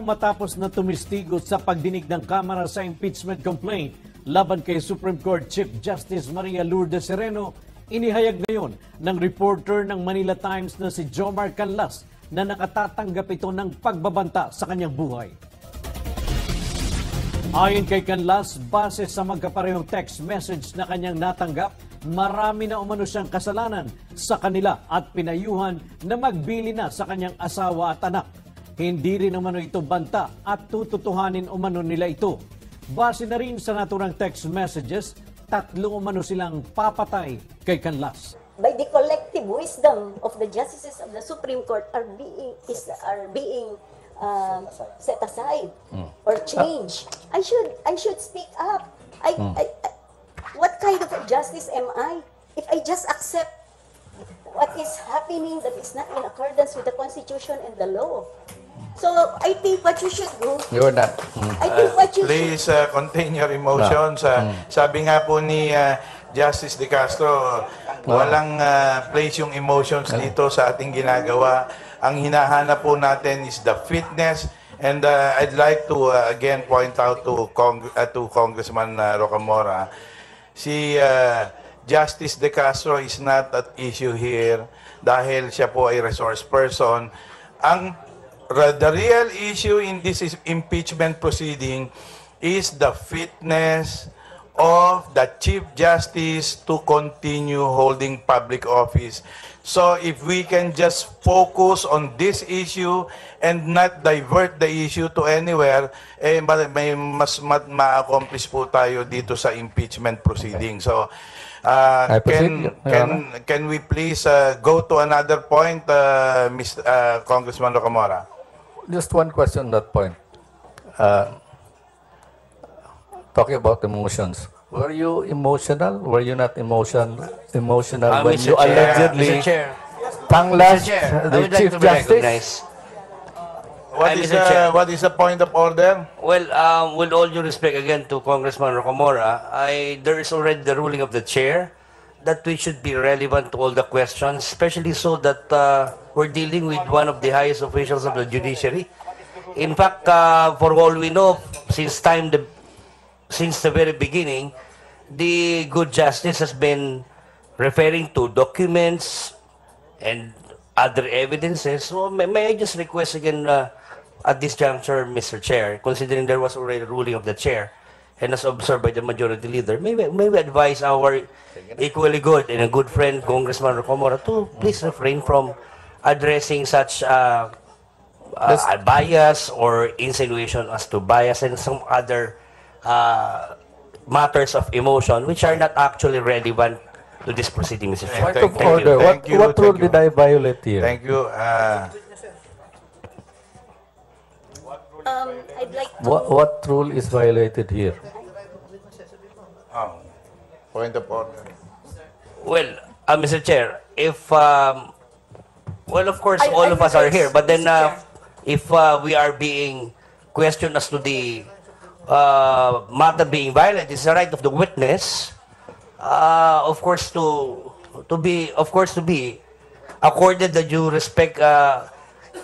matapos na tumistigo sa pagdinig ng Kamara sa impeachment complaint laban kay Supreme Court Chief Justice Maria Lourdes Sereno, inihayag ngayon ng reporter ng Manila Times na si Jomar Canlas na nakatatanggap ito ng pagbabanta sa kanyang buhay. Ayon kay Canlas, base sa magkaparehong text message na kanyang natanggap, marami na umano siyang kasalanan sa kanila at pinayuhan na magbili na sa kanyang asawa at anak. Hindi rin umano ito banta at tututuhanin umano nila ito. Base na rin sa naturang text messages, 3 umano silang papatay kay Canlas. By the collective wisdom of the justices of the Supreme Court are being set aside or changed. I should speak up. What kind of justice am I if I just accept what is happening that is not in accordance with the Constitution and the law? So I think what you should do. You're not. I think what you please contain your emotions. Sabi nga po ni Justice De Castro, walang place yung emotions dito sa ating ginagawa. Ang hinahanap po natin is the fitness. And I'd like to again point out to Congressman Rocamora, si Justice De Castro is not at issue here dahil siya po ay resource person. The real issue in this impeachment proceeding is the fitness of the Chief Justice to continue holding public office. So if we can just focus on this issue and not divert the issue to anywhere, may mas ma-accomplish po tayo dito sa impeachment proceeding. So can we please go to another point, Congressman Rocamora? Just one question on that point. Talking about emotions. Were you emotional? Were you not emotional when you allegedly Canlas, the Chief Justice? What is the point of order? Well, with all due respect again to Congressman Rocamora, there is already the ruling of the chair that we should be relevant to all the questions, especially so that we're dealing with one of the highest officials of the judiciary. In fact, for all we know, since the very beginning, the good justice has been referring to documents and other evidences. So may I just request again at this juncture, Mr. Chair, considering there was already a ruling of the chair and as observed by the majority leader, may we advise our equally good and a good friend, Congressman Rocamora, to please refrain from addressing such bias or insinuation as to bias and some other matters of emotion which are not actually relevant to this proceeding, Mr. Chair. Point of order. What rule did I violate here? Thank you. I'd like to... What rule is violated here? Point of order. Well, Mr. Chair, if well, of course, all of us are here, but then if we are being questioned as to the matter being violated, it's the right of the witness, of course, to be accorded the due respect.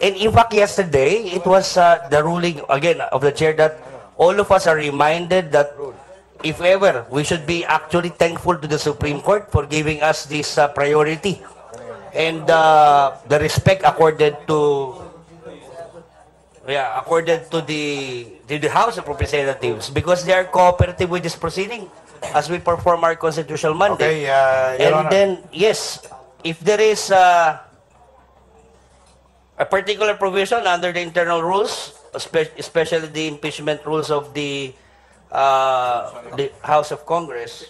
And in fact, yesterday it was the ruling again of the chair that all of us are reminded that if ever we should be actually thankful to the Supreme Court for giving us this priority and the respect accorded to the House of Representatives because they are cooperative with this proceeding as we perform our constitutional mandate. Okay, and then yes, if there is a particular provision under the internal rules, especially the impeachment rules of the House of Congress,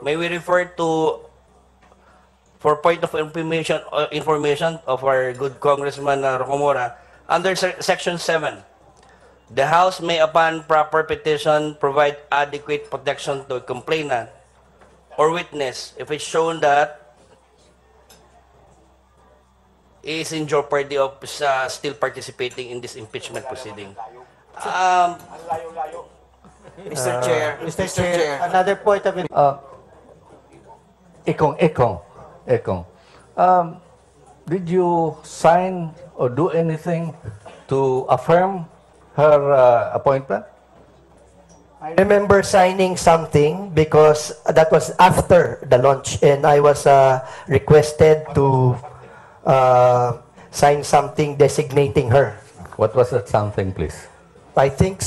may we refer to, for point of information of our good Congressman Rocamora, under Section 7, the House may, upon proper petition, provide adequate protection to a complainant or witness if it's shown that he is in jeopardy of still participating in this impeachment proceeding. Mr. Chair, another point of Ekong, did you sign or do anything to affirm her appointment? I remember signing something because that was after the launch, and I was requested to sign something designating her. What was that something, please? I think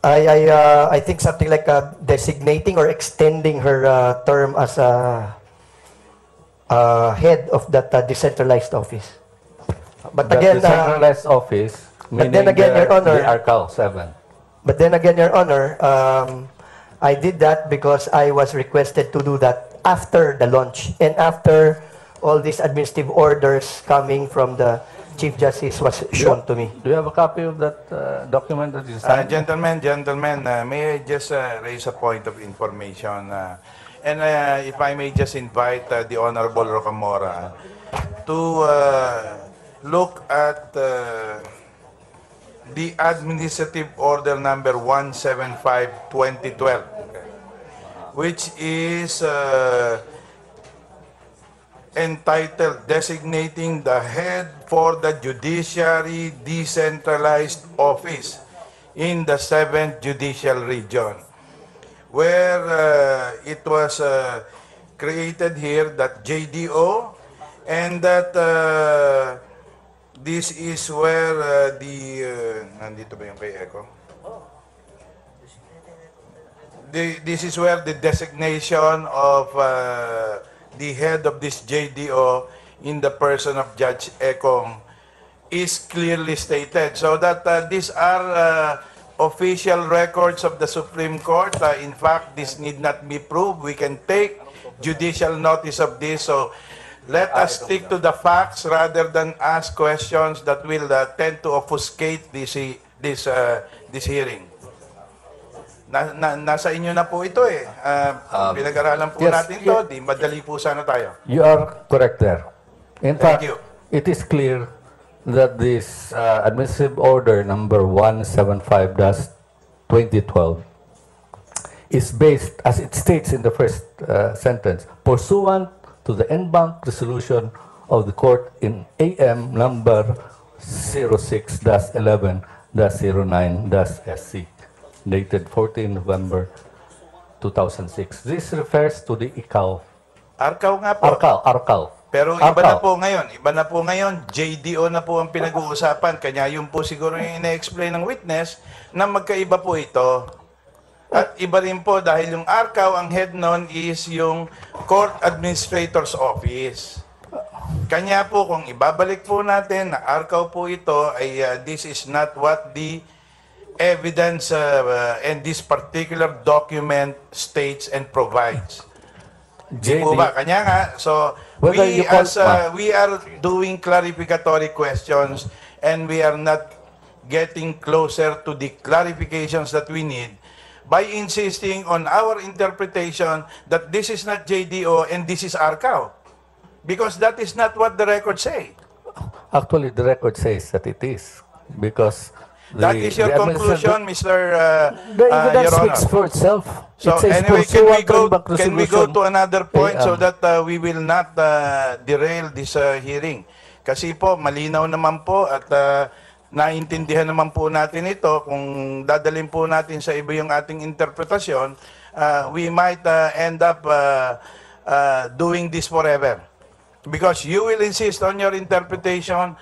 I think something like designating or extending her term as head of that decentralized office. But That again, decentralized office, but meaning then again, Your Honor, the ARCAO 7. But then again, Your Honor, I did that because I was requested to do that after the launch and after all these administrative orders coming from the Chief Justice was shown to me. Do you have a copy of that document that you signed? Gentlemen, may I just raise a point of information? And if I may just invite the Honorable Rocamora to look at the Administrative Order number 175/2012, which is entitled Designating the Head for the Judiciary Decentralized Office in the 7th Judicial Region, where it was created here that JDO, and that this is where nandito ba yung kay Eco? This is where the designation of the head of this JDO in the person of Judge Ekong is clearly stated. So that these are official records of the Supreme Court. In fact, this need not be proved. We can take judicial notice of this. So let us stick to the facts rather than ask questions that will tend to obfuscate this hearing. Nasa inyo na po ito eh. Pinag-aralan po natin ito. Di madali po sana tayo. You are correct there. In Thank fact, you. it is clear that this Administrative Order number 175/2012 is based, as it states in the first sentence, pursuant to the en banc resolution of the court in AM number 06-11-09-SC, dated 14 November 2006. This refers to the ICAO. Arcaw nga po. ARCAO. Pero iba na po ngayon. Iba na po ngayon. JDO na po ang pinag-uusapan. Kanya yun po siguro yung ina-explain ng witness na magkaiba po ito. At iba rin po dahil yung ARCAO, ang head nun is yung Court Administrator's Office. Kanya po, kung ibabalik po natin na ARCAO po ito, ay this is not what the evidence and this particular document states and provides. Di po ba? Kanya nga, so we are doing clarificatory questions and we are not getting closer to the clarifications that we need by insisting on our interpretation that this is not JDO and this is ARCAO. Because that is not what the record say. Actually, the record says that it is. Because that is your conclusion, Mr. The evidence Your speaks Honor. for itself. So It says anyway, pursuant can we go to another point so AM. that we will not derail this hearing? Kasi po, malinaw naman po at naintindihan naman po natin ito. Kung dadalhin po natin sa iba yung ating interpretasyon, we might end up doing this forever. Because you will insist on your interpretation,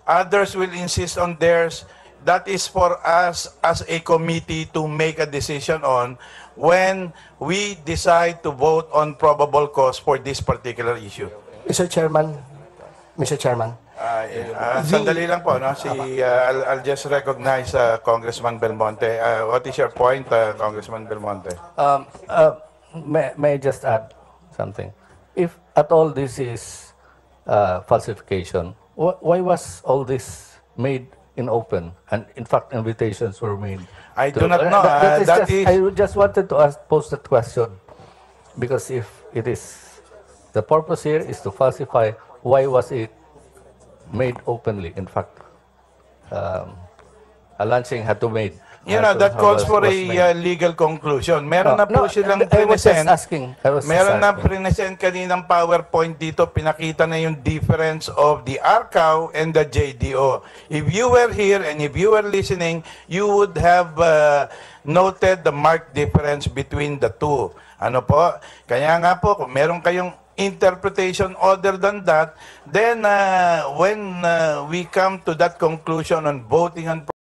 others will insist on theirs. That is for us as a committee to make a decision on when we decide to vote on probable cause for this particular issue. Mr. Chairman, Sandali lang po, no? I'll just recognize Congressman Belmonte. What is your point, Congressman Belmonte? May I just add something? If at all this is falsification, why was all this made in open? And in fact, invitations were made. I do not know. I just wanted to pose that question. Because if it is, the purpose here is to falsify, why was it made openly? In fact, a launching had to be made You know, that calls for a legal conclusion. Meron na po silang present. Meron na present kaninang PowerPoint dito. Pinakita na yung difference of the RCAO and the JDO. If you were here and if you were listening, you would have noted the marked difference between the two. Ano po? Kaya nga po, kung meron kayong interpretation other than that, then when we come to that conclusion on voting on